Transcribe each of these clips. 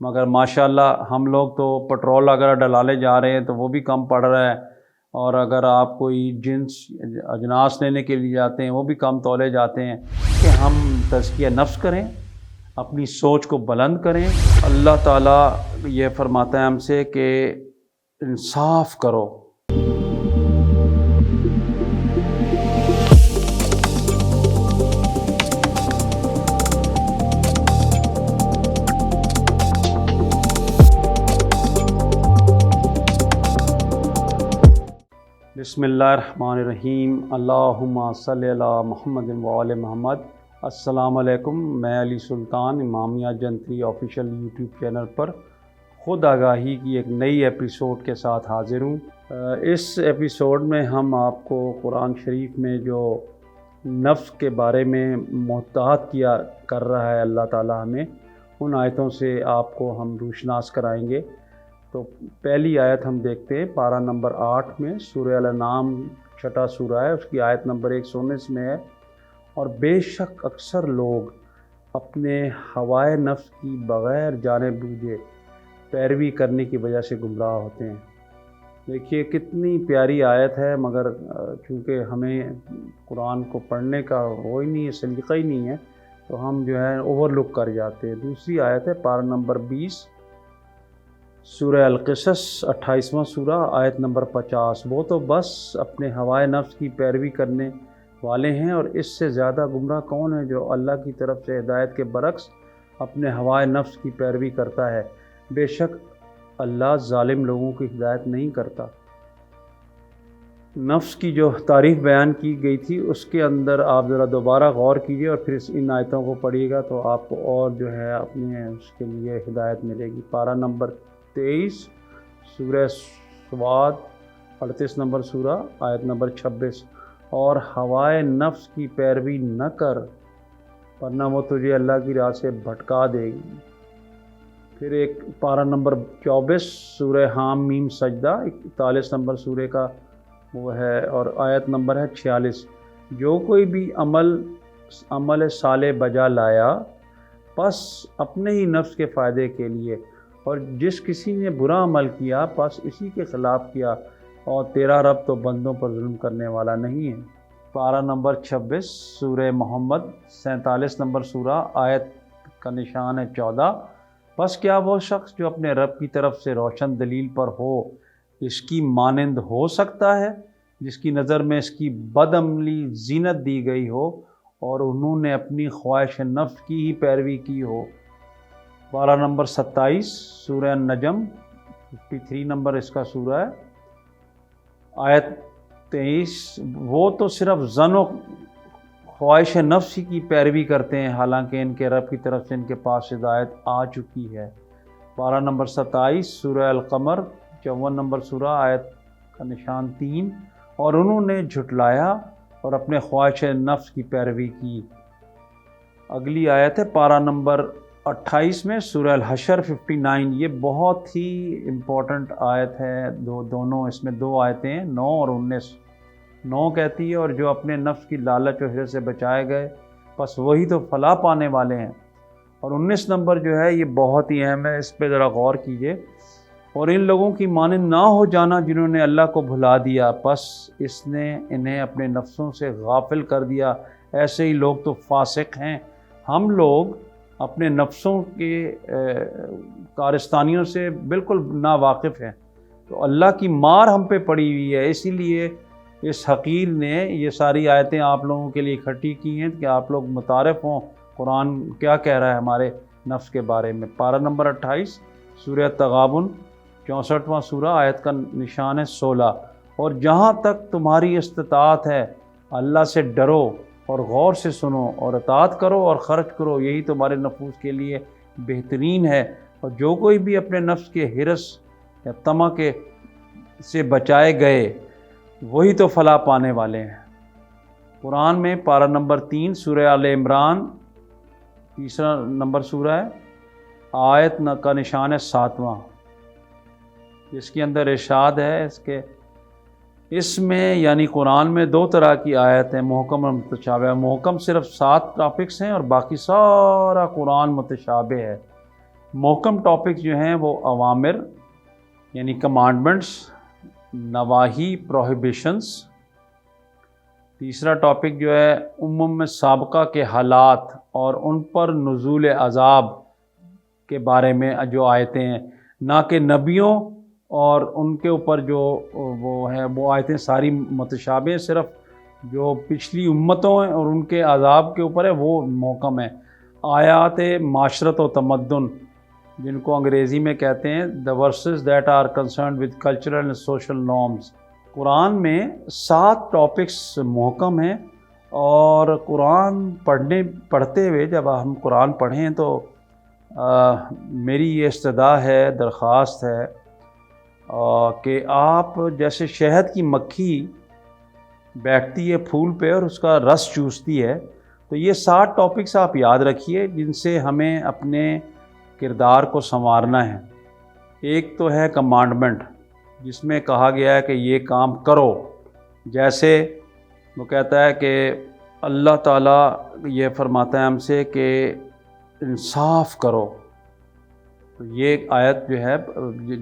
مگر ماشاءاللہ ہم لوگ تو پٹرول اگر ڈلالے جا رہے ہیں تو وہ بھی کم پڑ رہا ہے، اور اگر آپ کوئی جنس اجناس لینے کے لیے جاتے ہیں وہ بھی کم تولے جاتے ہیں۔ کہ ہم تزکیہ نفس کریں، اپنی سوچ کو بلند کریں۔ اللہ تعالیٰ یہ فرماتا ہے ہم سے کہ انصاف کرو۔ بسم اللہ الرحمن الرحیم، اللہم صلی علی محمد وآل محمد۔ السلام علیکم، میں علی سلطان امامیہ جنتری آفیشیل یوٹیوب چینل پر خود آگاہی کی ایک نئی ایپیسوڈ کے ساتھ حاضر ہوں۔ اس ایپیسوڈ میں ہم آپ کو قرآن شریف میں جو نفس کے بارے میں محتاط کیا کر رہا ہے اللہ تعالیٰ ہمیں، ان آیتوں سے آپ کو ہم روشناس کرائیں گے۔ تو پہلی آیت ہم دیکھتے ہیں پارہ نمبر 8 میں، سورہ الانعام چھٹا سورہ ہے، اس کی آیت نمبر 119 میں ہے۔ اور بے شک اکثر لوگ اپنے ہوائے نفس کی بغیر جانے بوجھے پیروی کرنے کی وجہ سے گمراہ ہوتے ہیں۔ دیکھیے کتنی پیاری آیت ہے، مگر چونکہ ہمیں قرآن کو پڑھنے کا وہ ہی نہیں ہے، سلیقہ ہی نہیں ہے، تو ہم جو ہے اوور لک کر جاتے ہیں۔ دوسری آیت ہے پارہ نمبر 20 سورہ القصص 28واں سورہ آیت نمبر 50۔ وہ تو بس اپنے ہوائے نفس کی پیروی کرنے والے ہیں، اور اس سے زیادہ گمراہ کون ہے جو اللہ کی طرف سے ہدایت کے برعکس اپنے ہوائے نفس کی پیروی کرتا ہے۔ بے شک اللہ ظالم لوگوں کی ہدایت نہیں کرتا۔ نفس کی جو تعریف بیان کی گئی تھی اس کے اندر آپ ذرا دوبارہ غور کیجئے اور پھر ان آیتوں کو پڑھیے گا تو آپ کو اور جو ہے اپنے اس کے لیے ہدایت ملے گی۔ پارہ نمبر 23 سورہ سواد 38 نمبر سورہ آیت نمبر 26۔ اور ہوائے نفس کی پیروی نہ کر ورنہ وہ تجھے اللہ کی راہ سے بھٹکا دے گی۔ پھر ایک پارہ نمبر 24 سورہ حام میم سجدہ 41 نمبر سورہ کا وہ ہے، اور آیت نمبر ہے 46۔ جو کوئی بھی عمل صالح بجا لایا پس اپنے ہی نفس کے فائدے کے لیے، اور جس کسی نے برا عمل کیا پس اسی کے خلاف کیا، اور تیرا رب تو بندوں پر ظلم کرنے والا نہیں ہے۔ پارہ نمبر 26 سورہ محمد 47 نمبر سورہ آیت کا نشان ہے 14۔ پس کیا وہ شخص جو اپنے رب کی طرف سے روشن دلیل پر ہو اس کی مانند ہو سکتا ہے، جس کی نظر میں اس کی بد عملی زینت دی گئی ہو اور انہوں نے اپنی خواہش نفس کی ہی پیروی کی ہو۔ پارہ نمبر 27 سورہ النجم 53 نمبر اس کا سورہ ہے، آیت 23۔ وہ تو صرف ظن و خواہش نفس کی پیروی کرتے ہیں، حالانکہ ان کے رب کی طرف سے ان کے پاس ہدایت آ چکی ہے۔ پارہ نمبر 27 سورہ القمر 54 نمبر سورہ آیت کا نشان 3۔ اور انہوں نے جھٹلایا اور اپنے خواہش نفس کی پیروی کی۔ اگلی آیت ہے پارہ نمبر 28 میں سورہ الحشر 59۔ یہ بہت ہی امپورٹنٹ آیت ہے، دونوں اس میں دو آیتیں ہیں، 9 اور 19۔ 9 کہتی ہے اور جو اپنے نفس کی لالچ و حرص سے بچائے گئے بس وہی تو فلاح پانے والے ہیں۔ اور 19 نمبر جو ہے یہ بہت ہی اہم ہے، اس پہ ذرا غور کیجئے۔ اور ان لوگوں کی مانند نہ ہو جانا جنہوں نے اللہ کو بھلا دیا، پس اس نے انہیں اپنے نفسوں سے غافل کر دیا، ایسے ہی لوگ تو فاسق ہیں۔ ہم لوگ اپنے نفسوں کے کارستانیوں سے بالکل ناواقف ہیں، تو اللہ کی مار ہم پہ پڑی ہوئی ہے، اسی لیے اس حقیر نے یہ ساری آیتیں آپ لوگوں کے لیے اکٹھی کی ہیں کہ آپ لوگ متعارف ہوں قرآن کیا کہہ رہا ہے ہمارے نفس کے بارے میں۔ پارہ نمبر 28 سورہ تغابن 64واں سورہ آیت کا نشان ہے 16۔ اور جہاں تک تمہاری استطاعت ہے اللہ سے ڈرو اور غور سے سنو اور اطاعت کرو اور خرچ کرو، یہی تمہارے نفوس کے لیے بہترین ہے۔ اور جو کوئی بھی اپنے نفس کے حرص یا طمع کے سے بچائے گئے وہی تو فلاح پانے والے ہیں۔ قرآن میں پارہ نمبر 3 سورہ آل عمران 3 نمبر سورہ ہے، آیت کا نشان ہے 7واں، جس کے اندر ارشاد ہے اس میں یعنی قرآن میں 2 طرح کی آیت ہیں، محکم اور متشابہ۔ محکم صرف 7 ٹاپکس ہیں اور باقی سارا قرآن متشابہ ہے۔ محکم ٹاپکس جو ہیں وہ اوامر یعنی کمانڈمنٹس، نواہی پروہیبیشنس۔ تیسرا ٹاپک جو ہے سابقہ کے حالات اور ان پر نزول عذاب کے بارے میں جو آیتیں ہیں، نہ کہ نبیوں اور ان کے اوپر جو وہ آیتیں ساری متشابہ، صرف جو پچھلی امتوں ہیں اور ان کے عذاب کے اوپر ہے وہ محکم ہے۔ آیات معاشرت و تمدن، جن کو انگریزی میں کہتے ہیں the verses that are concerned with cultural and social norms۔ قرآن میں 7 ٹاپکس محکم ہیں، اور قرآن پڑھتے ہوئے جب ہم قرآن پڑھیں تو میری یہ استدعا ہے، درخواست ہے کہ آپ جیسے شہد کی مکھی بیٹھتی ہے پھول پہ اور اس کا رس چوستی ہے، تو یہ 7 ٹاپکس آپ یاد رکھیے جن سے ہمیں اپنے کردار کو سنوارنا ہے۔ ایک تو ہے کمانڈمنٹ، جس میں کہا گیا ہے کہ یہ کام کرو، جیسے وہ کہتا ہے کہ اللہ تعالیٰ یہ فرماتا ہے ہم سے کہ انصاف کرو، تو یہ آیت جو ہے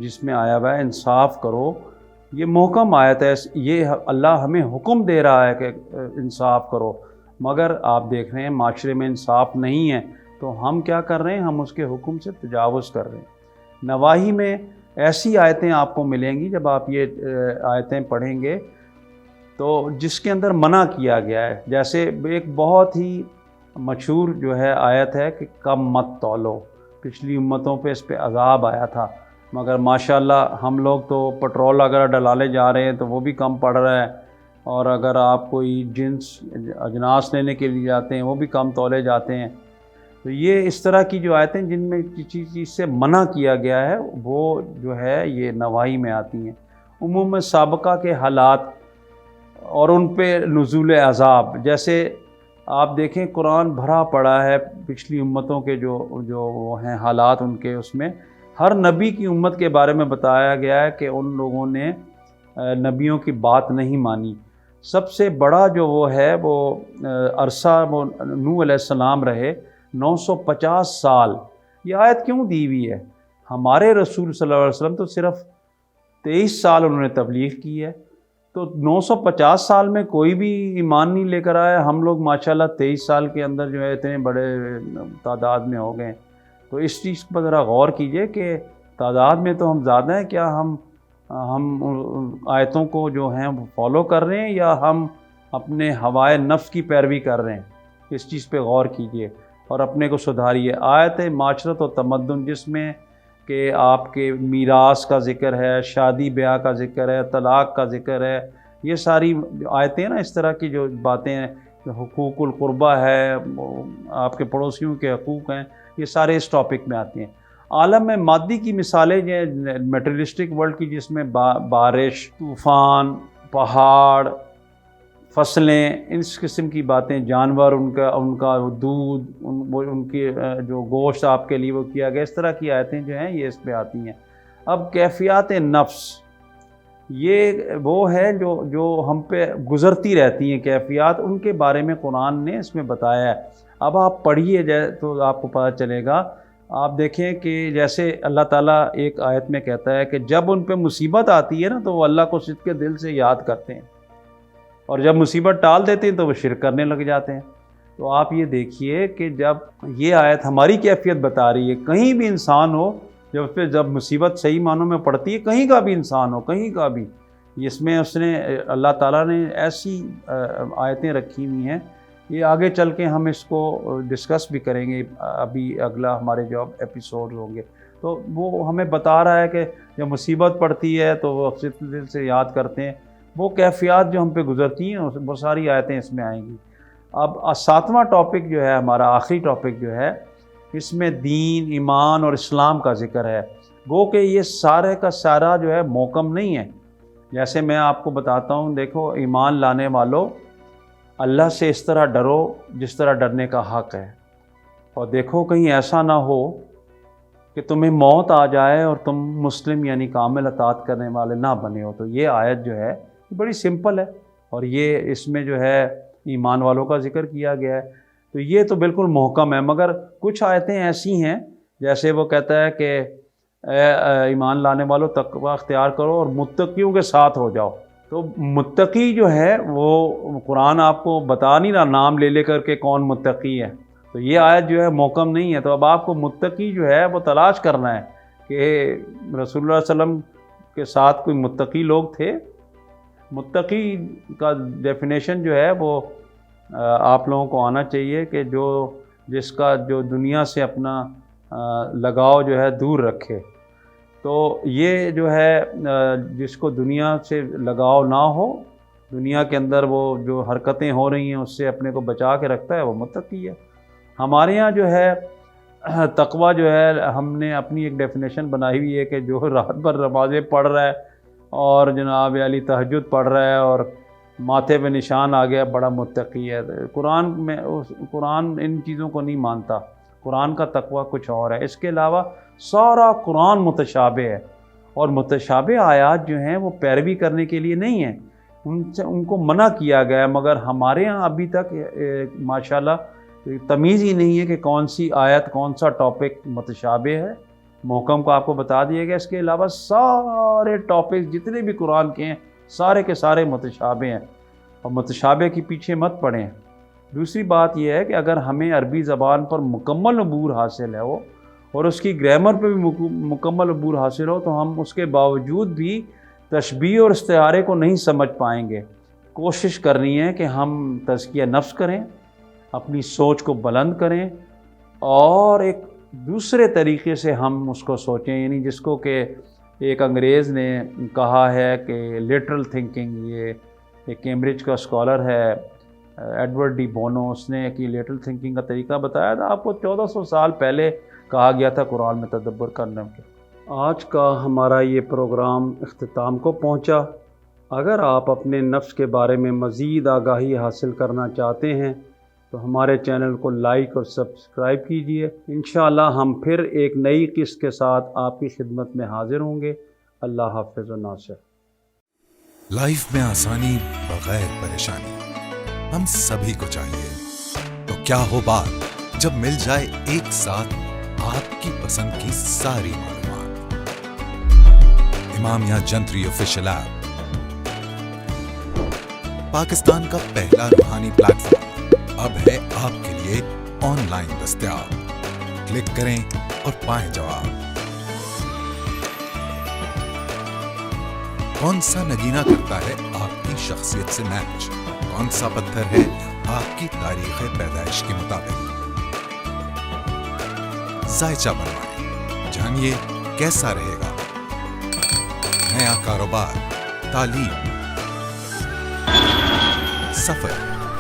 جس میں آیا ہوا ہے انصاف کرو، یہ محکم آیت ہے، یہ اللہ ہمیں حکم دے رہا ہے کہ انصاف کرو، مگر آپ دیکھ رہے ہیں معاشرے میں انصاف نہیں ہے، تو ہم کیا کر رہے ہیں؟ ہم اس کے حکم سے تجاوز کر رہے ہیں۔ نواہی میں ایسی آیتیں آپ کو ملیں گی جب آپ یہ آیتیں پڑھیں گے تو جس کے اندر منع کیا گیا ہے، جیسے ایک بہت ہی مشہور جو ہے آیت ہے کہ کم مت تولو، پچھلی امتوں پہ اس پہ عذاب آیا تھا، مگر ماشاءاللہ ہم لوگ تو پٹرول اگر ڈلانے جا رہے ہیں تو وہ بھی کم پڑ رہا ہے، اور اگر آپ کوئی اجناس لینے کے لیے جاتے ہیں وہ بھی کم تولے جاتے ہیں۔ تو یہ اس طرح کی جو آیتیں جن میں کسی چیز سے منع کیا گیا ہے وہ جو ہے یہ نواہی میں آتی ہیں۔ عموم سابقہ کے حالات اور ان پہ نزول عذاب، جیسے آپ دیکھیں قرآن بھرا پڑا ہے پچھلی امتوں کے جو وہ ہیں حالات، ان کے اس میں ہر نبی کی امت کے بارے میں بتایا گیا ہے کہ ان لوگوں نے نبیوں کی بات نہیں مانی۔ سب سے بڑا جو وہ ہے وہ عرصہ وہ نوح علیہ السلام رہے، 950 سال۔ یہ آیت کیوں دی ہوئی ہے؟ ہمارے رسول صلی اللہ علیہ وسلم تو صرف 23 سال انہوں نے تبلیغ کی ہے، تو 950 سال میں کوئی بھی ایمان نہیں لے کر آیا، ہم لوگ ماشاءاللہ 23 سال کے اندر جو ہے اتنے بڑے تعداد میں ہو گئے۔ تو اس چیز پر ذرا غور کیجئے کہ تعداد میں تو ہم زیادہ ہیں، کیا ہم آیتوں کو جو ہیں فالو کر رہے ہیں یا ہم اپنے ہوائے نفس کی پیروی کر رہے ہیں؟ اس چیز پہ غور کیجئے اور اپنے کو سدھاریے۔ آیت معاشرت و تمدن، جس میں کہ آپ کے میراث کا ذکر ہے، شادی بیاہ کا ذکر ہے، طلاق کا ذکر ہے، یہ ساری آیتیں نا اس طرح کی جو باتیں ہیں، حقوق القربہ ہے، آپ کے پڑوسیوں کے حقوق ہیں، یہ سارے اس ٹاپک میں آتے ہیں۔ عالم میں مادی کی مثالیں جو میٹریلسٹک ورلڈ کی، جس میں بارش، طوفان، پہاڑ، فصلیں، اس قسم کی باتیں، جانور، ان کا دودھ، ان کی جو گوشت آپ کے لیے وہ کیا گیا، اس طرح کی آیتیں جو ہیں یہ اس پہ آتی ہیں۔ اب کیفیات نفس، یہ وہ ہے جو ہم پہ گزرتی رہتی ہیں کیفیات، ان کے بارے میں قرآن نے اس میں بتایا ہے۔ اب آپ پڑھیے تو آپ کو پتہ چلے گا۔ آپ دیکھیں کہ جیسے اللہ تعالیٰ ایک آیت میں کہتا ہے کہ جب ان پہ مصیبت آتی ہے نا تو وہ اللہ کو صدق کے دل سے یاد کرتے ہیں، اور جب مصیبت ٹال دیتے ہیں تو وہ شرک کرنے لگ جاتے ہیں۔ تو آپ یہ دیکھیے کہ جب یہ آیت ہماری کیفیت بتا رہی ہے، کہیں بھی انسان ہو جب مصیبت صحیح معنوں میں پڑتی ہے، کہیں کا بھی انسان ہو، کہیں کا بھی، اس میں اس نے اللہ تعالیٰ نے ایسی آیتیں رکھی ہوئی ہیں، یہ آگے چل کے ہم اس کو ڈسکس بھی کریں گے، ابھی اگلا ہمارے جو ایپیسوڈ ہوں گے، تو وہ ہمیں بتا رہا ہے کہ جب مصیبت پڑتی ہے تو وہ دل سے یاد کرتے ہیں، وہ کیفیات جو ہم پہ گزرتی ہیں وہ ساری آیتیں اس میں آئیں گی۔ اب 7واں ٹاپک جو ہے ہمارا، آخری ٹاپک جو ہے، اس میں دین، ایمان اور اسلام کا ذکر ہے۔ گو کہ یہ سارے کا سارا جو ہے محکم نہیں ہے۔ جیسے میں آپ کو بتاتا ہوں، دیکھو ایمان لانے والوں، اللہ سے اس طرح ڈرو جس طرح ڈرنے کا حق ہے، اور دیکھو کہیں ایسا نہ ہو کہ تمہیں موت آ جائے اور تم مسلم یعنی کامل اطاعت کرنے والے نہ بنے ہو۔ تو یہ آیت جو ہے بڑی سمپل ہے، اور یہ اس میں جو ہے ایمان والوں کا ذکر کیا گیا ہے، تو یہ تو بالکل محکم ہے۔ مگر کچھ آیتیں ایسی ہیں جیسے وہ کہتا ہے کہ اے ایمان لانے والوں تقوی اختیار کرو اور متقیوں کے ساتھ ہو جاؤ. تو متقی جو ہے وہ قرآن آپ کو بتا نہیں رہا نام لے کر کے کون متقی ہے، تو یہ آیت جو ہے محکم نہیں ہے. تو اب آپ کو متقی جو ہے وہ تلاش کرنا ہے کہ رسول اللہ علیہ وسلم کے ساتھ کوئی متقی لوگ تھے. متقی کا ڈیفینیشن جو ہے وہ آپ لوگوں کو آنا چاہیے کہ جس کا جو دنیا سے اپنا لگاؤ جو ہے دور رکھے. تو یہ جو ہے جس کو دنیا سے لگاؤ نہ ہو، دنیا کے اندر وہ جو حرکتیں ہو رہی ہیں اس سے اپنے کو بچا کے رکھتا ہے، وہ متقی ہے. ہمارے ہاں جو ہے تقویٰ جو ہے ہم نے اپنی ایک ڈیفینیشن بنائی ہوئی ہے کہ جو رات بھر نمازیں پڑھ رہا ہے اور جناب علی تہجد پڑھ رہا ہے اور ماتھے پہ نشان آ گیا، بڑا متقی ہے. قرآن ان چیزوں کو نہیں مانتا. قرآن کا تقویٰ کچھ اور ہے. اس کے علاوہ سارا قرآن متشابہ ہے، اور متشابہ آیات جو ہیں وہ پیروی کرنے کے لیے نہیں ہیں، ان کو منع کیا گیا ہے. مگر ہمارے ہاں ابھی تک ماشاءاللہ تمیز ہی نہیں ہے کہ کون سی آیت کون سا ٹاپک متشابہ ہے. محکم کو آپ کو بتا دیا گیا. اس کے علاوہ سارے ٹاپک جتنے بھی قرآن کے ہیں سارے کے سارے متشابہ ہیں، اور متشابہ کے پیچھے مت پڑیں. دوسری بات یہ ہے کہ اگر ہمیں عربی زبان پر مکمل عبور حاصل ہے اور اس کی گرامر پہ بھی مکمل عبور حاصل ہو، تو ہم اس کے باوجود بھی تشبیہ اور استعارے کو نہیں سمجھ پائیں گے. کوشش کرنی ہے کہ ہم تزکیہ نفس کریں، اپنی سوچ کو بلند کریں، اور ایک دوسرے طریقے سے ہم اس کو سوچیں. یعنی جس کو کہ ایک انگریز نے کہا ہے کہ لیٹرل تھنکنگ، یہ ایک کیمبرج کا اسکالر ہے ایڈورڈ ڈی بونو، اس نے کہ لیٹرل تھنکنگ کا طریقہ بتایا تھا. آپ کو 1400 سال پہلے کہا گیا تھا قرآن میں تدبر کرنے کے. آج کا ہمارا یہ پروگرام اختتام کو پہنچا. اگر آپ اپنے نفس کے بارے میں مزید آگاہی حاصل کرنا چاہتے ہیں تو ہمارے چینل کو لائک اور سبسکرائب کیجیے. انشاءاللہ ہم پھر ایک نئی قسط کے ساتھ آپ کی خدمت میں حاضر ہوں گے. اللہ حافظ و ناصر. لائف میں آسانی بغیر پریشانی ہم سبھی کو چاہیے. تو کیا ہو بات جب مل جائے ایک ساتھ آپ کی پسند کی ساری معلومات. امامیہ جنتری آفیشیل ایپ پاکستان کا پہلا روحانی پلیٹ فارم اب ہے آپ کے لیے آن لائن دستیاب. کلک کریں اور پائیں جواب. کون سا نگینہ کرتا ہے آپ کی شخصیت سے میچ؟ کون سا پتھر ہے آپ کی تاریخ پیدائش کے مطابق؟ ذائچہ بنوائیں، جانیے کیسا رہے گا. نیا کاروبار، تعلیم، سفر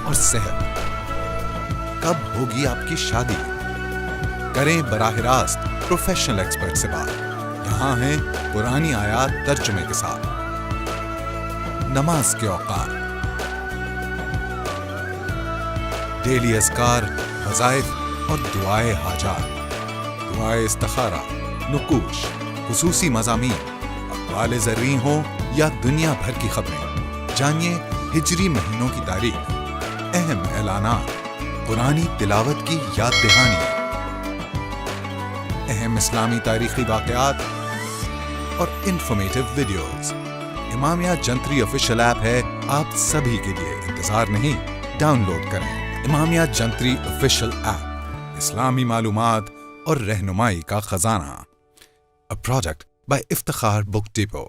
اور صحت. کب ہوگی آپ کی شادی؟ کریں براہ راست پروفیشنل ایکسپرٹ سے بات. یہاں ہیں پرانی آیات ترجمے کے ساتھ. نماز کے اوقات، ڈیلی اذکار، وظائف اور دعائے حاجات، دعائے استخارہ، نقوش، خصوصی مضامین، اقوال زرعی ہوں یا دنیا بھر کی خبریں. جانیے ہجری مہینوں کی تاریخ، اہم اعلانات، قرآنی تلاوت کی یاد دہانی، اہم اسلامی تاریخی واقعات اور انفارمیٹیو ویڈیوز. امامیہ جنتری آفیشیل ایپ ہے آپ سبھی کے لیے. انتظار نہیں، ڈاؤن لوڈ کریں. امامیہ جنتری آفیشیل ایپ، اسلامی معلومات اور رہنمائی کا خزانہ. A project by Iftikhar book depot.